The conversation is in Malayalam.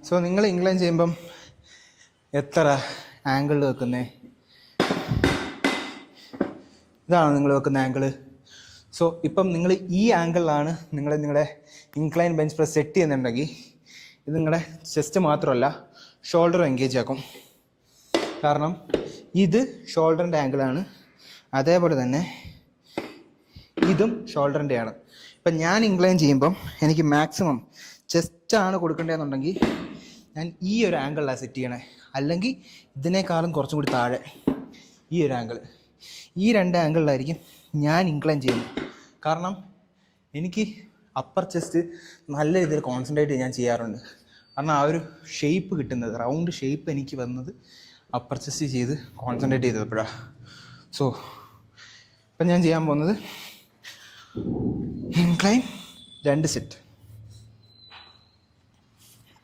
സോ നിങ്ങൾ ഇൻക്ലൈൻ ചെയ്യുമ്പം എത്ര ആംഗിളിൽ വെക്കുന്നത്? ഇതാണ് നിങ്ങൾ വെക്കുന്ന ആംഗിള്. സോ ഇപ്പം നിങ്ങൾ ഈ ആംഗിളിലാണ് നിങ്ങളുടെ ഇൻക്ലൈൻ ബെഞ്ച് പ്രസ് സെറ്റ് ചെയ്യുന്നുണ്ടെങ്കിൽ ഇത് നിങ്ങളുടെ ചെസ്റ്റ് മാത്രമല്ല ഷോൾഡറും എൻഗേജ് ആക്കും. കാരണം ഇത് ഷോൾഡറിൻ്റെ ആംഗിളാണ്, അതേപോലെ തന്നെ ഇതും ഷോൾഡറിൻ്റെയാണ്. ഇപ്പം ഞാൻ ഇൻക്ലൈൻ ചെയ്യുമ്പം എനിക്ക് മാക്സിമം ചെസ്റ്റാണ് കൊടുക്കേണ്ടതെന്നുണ്ടെങ്കിൽ ഞാൻ ഈ ഒരു ആംഗിളിലാണ് സെറ്റ് ചെയ്യണേ, അല്ലെങ്കിൽ ഇതിനേക്കാളും കുറച്ചും കൂടി താഴെ ഈ ഒരു ആംഗിൾ. ഈ രണ്ട് ആംഗിളിലായിരിക്കും ഞാൻ ഇൻക്ലൈൻ ചെയ്യുന്നത്. കാരണം എനിക്ക് അപ്പർ ചെസ്റ്റ് നല്ല രീതിയിൽ കോൺസെൻട്രേറ്റ് ഞാൻ ചെയ്യാറുണ്ട്. കാരണം ആ ഒരു ഷേപ്പ് കിട്ടുന്നത്, റൗണ്ട് ഷേപ്പ് എനിക്ക് വന്നത് അപ്പർ ചെസ്റ്റ് ചെയ്ത് കോൺസെൻട്രേറ്റ് ചെയ്തപ്പോഴാണ്. സോ ഇപ്പം ഞാൻ ചെയ്യാൻ പോകുന്നത് ഇൻക്ലൈൻ 2 സെറ്റ്.